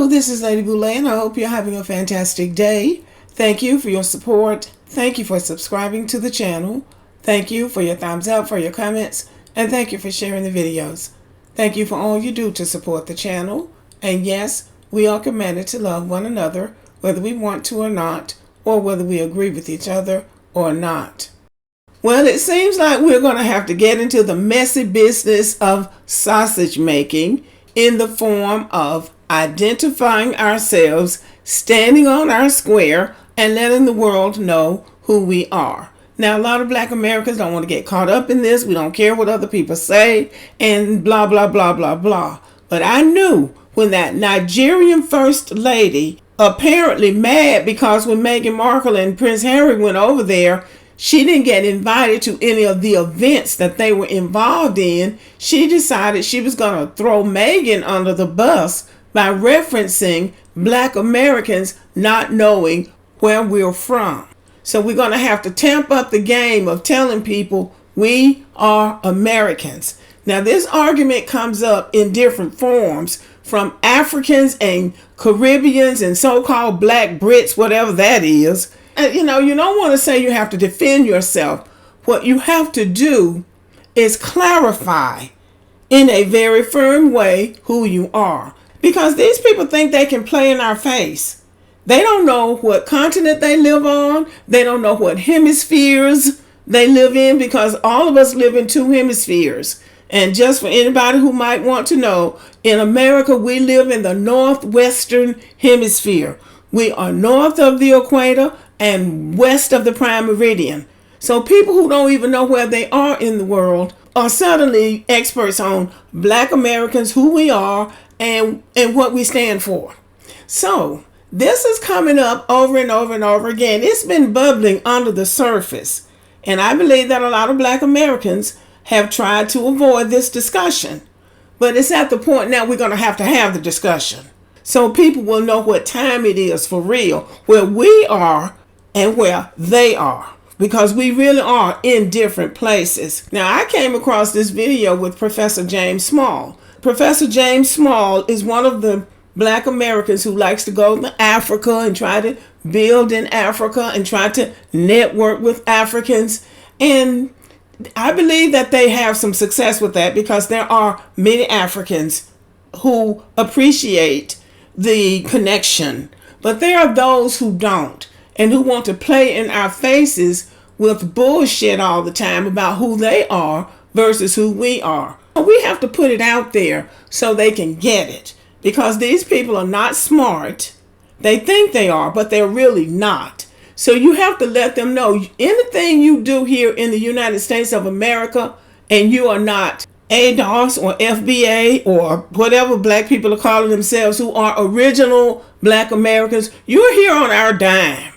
Hello, this is Lady Boulay, and I hope you're having a fantastic day. Thank you for your support. Thank you for subscribing to the channel. Thank you for your thumbs up, for your comments, and thank you for sharing the videos. Thank you for all you do to support the channel. And yes, we are committed to love one another, whether we want to or not, or whether we agree with each other or not. Well, it seems like we're going to have to get into the messy business of sausage making in the form of identifying ourselves, standing on our square, and letting the world know who we are. Now, a lot of Black Americans don't want to get caught up in this. We don't care what other people say, and blah, blah, blah, blah, blah. But I knew when that Nigerian First Lady, apparently mad because when Meghan Markle and Prince Harry went over there, she didn't get invited to any of the events that they were involved in. She decided she was going to throw Meghan under the bus by referencing Black Americans not knowing where we're from. So we're going to have to tamp up the game of telling people we are Americans. Now, this argument comes up in different forms from Africans and Caribbeans and so-called Black Brits, whatever that is. And, you don't want to say you have to defend yourself. What you have to do is clarify in a very firm way who you are. Because these people think they can play in our face. They don't know what continent they live on. They don't know what hemispheres they live in, because all of us live in two hemispheres. And just for anybody who might want to know, in America, we live in the northwestern hemisphere. We are north of the equator and west of the prime meridian. So people who don't even know where they are in the world are suddenly experts on Black Americans, who we are, and what we stand for. So this is coming up over and over and over again. It's been bubbling under the surface. And I believe that a lot of Black Americans have tried to avoid this discussion. But it's at the point now we're going to have the discussion. So people will know what time it is for real, where we are and where they are. Because we really are in different places. Now, I came across this video with Professor James Small. Professor James Small is one of the Black Americans who likes to go to Africa and try to build in Africa and try to network with Africans. And I believe that they have some success with that, because there are many Africans who appreciate the connection. But there are those who don't, and who want to play in our faces with bullshit all the time about who they are versus who we are. We have to put it out there so they can get it, because these people are not smart. They think they are, but they're really not. So you have to let them know anything you do here in the United States of America, and you are not ADOS or FBA or whatever Black people are calling themselves, who are original Black Americans, you're here on our dime.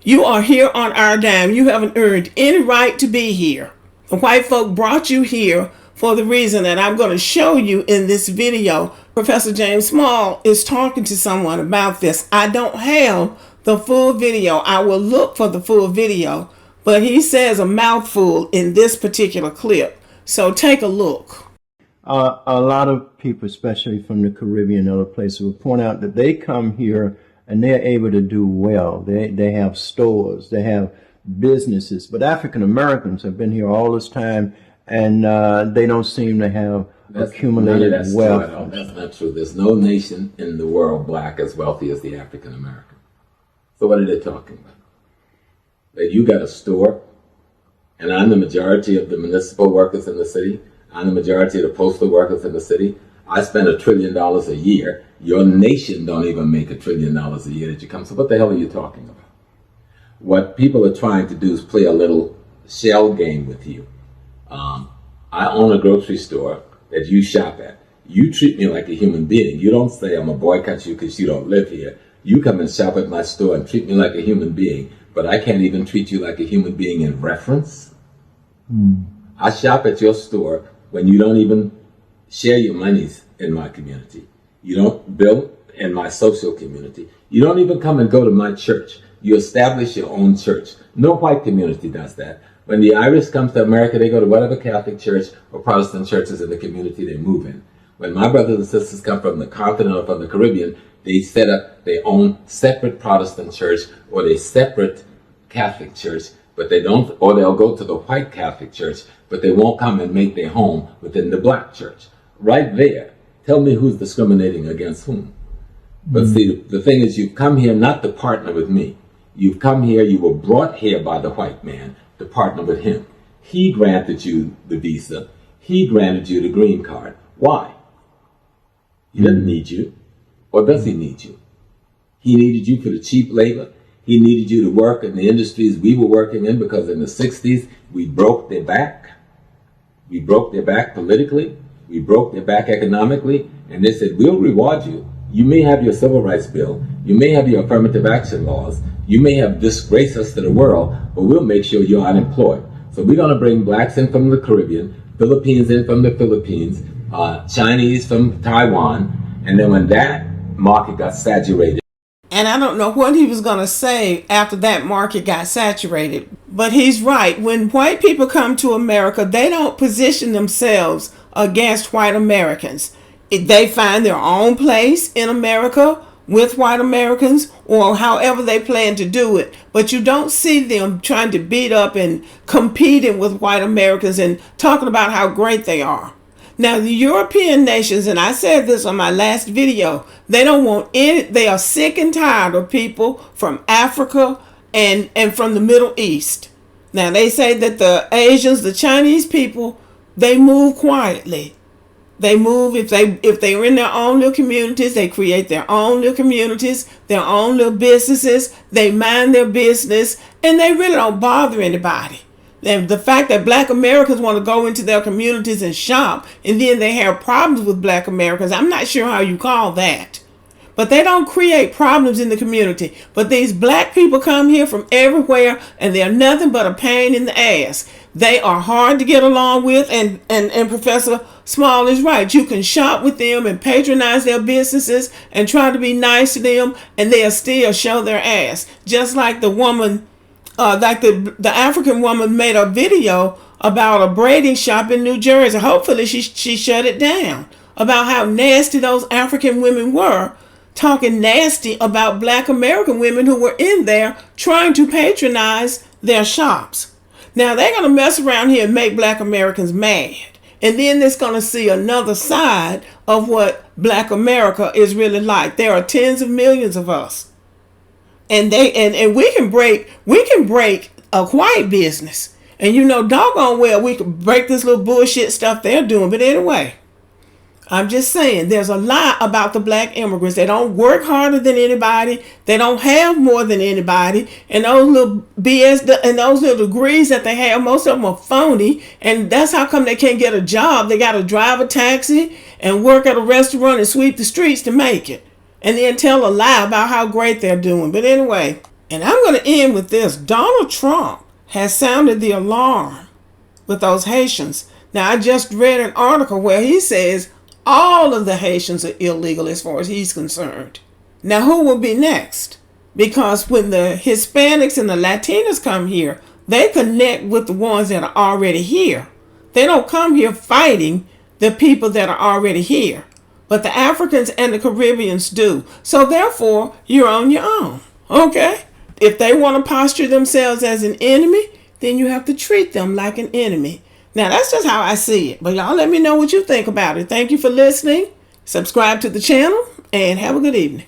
You are here on our dime. You haven't earned any right to be here. The white folk brought you here for the reason that I'm going to show you in this video. Professor James Small is talking to someone about this. I don't have the full video. I will look for the full video, but he says a mouthful in this particular clip. So take a look. A lot of people, especially from the Caribbean and other places, will point out that they come here and they're able to do well. They have stores, they have businesses, but African Americans have been here all this time, and they don't seem to have accumulated wealth. No, that's not true. There's no nation in the world Black as wealthy as the African American. So what are they talking about? That you got a store, and I'm the majority of the municipal workers in the city. I'm the majority of the postal workers in the city. I spend $1 trillion a year. Your nation don't even make $1 trillion a year that you come. So what the hell are you talking about? What people are trying to do is play a little shell game with you. I own a grocery store that you shop at. You treat me like a human being. You don't say I'm gonna boycott you because you don't live here. You come and shop at my store and treat me like a human being, but I can't even treat you like a human being in reference. I shop at your store when you don't even share your monies in my community. You don't build in my social community. You don't even come and go to my church. You establish your own church. No white community does that. When the Irish comes to America, they go to whatever Catholic church or Protestant churches in the community they move in. When my brothers and sisters come from the continent or from the Caribbean, they set up their own separate Protestant church or their separate Catholic church, but they don't, or they'll go to the white Catholic church, but they won't come and make their home within the black church. Right there. Tell me who's discriminating against whom. But see, the thing is, you've come here not to partner with me. You've come here, you were brought here by the white man to partner with him. He granted you the visa. He granted you the green card. Why? He doesn't need you. Or does he need you? He needed you for the cheap labor. He needed you to work in the industries we were working in, because in the 60s, we broke their back. We broke their back politically. We broke their back economically. And they said, we'll reward you. You may have your civil rights bill. You may have your affirmative action laws. You may have disgraced us to the world, but we'll make sure you're unemployed. So we're going to bring blacks in from the Caribbean, Philippines in from the Philippines, Chinese from Taiwan. And then when that market got saturated. And I don't know what he was going to say after that market got saturated. But he's right. When white people come to America, they don't position themselves against white Americans. They find their own place in America with white Americans, or however they plan to do it. But you don't see them trying to beat up and competing with white Americans and talking about how great they are. Now, the European nations, and I said this on my last video, they don't want any, they are sick and tired of people from Africa and from the Middle East. Now, they say that the Asians, the Chinese people, they move quietly. They move, if they're in their own little communities, they create their own little communities, their own little businesses, they mind their business, and they really don't bother anybody. And the fact that black Americans want to go into their communities and shop, and then they have problems with black Americans, I'm not sure how you call that. But they don't create problems in the community. But these black people come here from everywhere, and they're nothing but a pain in the ass. They are hard to get along with, and Professor Small is right. You can shop with them and patronize their businesses and try to be nice to them, and they'll still show their ass. Just like the woman, the African woman made a video about a braiding shop in New Jersey. Hopefully she shut it down, about how nasty those African women were, talking nasty about black American women who were in there trying to patronize their shops. Now they're going to mess around here and make black Americans mad. And then they're going to see another side of what black America is really like. There are tens of millions of us. And we can break a white business. And you know doggone well we can break this little bullshit stuff they're doing. But anyway, I'm just saying, there's a lot about the black immigrants. They don't work harder than anybody. They don't have more than anybody. And those little BS and those little degrees that they have, most of them are phony. And that's how come they can't get a job. They got to drive a taxi and work at a restaurant and sweep the streets to make it. And then tell a lie about how great they're doing. But anyway, and I'm going to end with this. Donald Trump has sounded the alarm with those Haitians. Now, I just read an article where he says all of the Haitians are illegal as far as he's concerned. Now, who will be next? Because when the Hispanics and the Latinos come here, they connect with the ones that are already here. They don't come here fighting the people that are already here. But the Africans and the Caribbeans do. So therefore, you're on your own. Okay? If they want to posture themselves as an enemy, then you have to treat them like an enemy. Now, that's just how I see it. But y'all let me know what you think about it. Thank you for listening. Subscribe to the channel and have a good evening.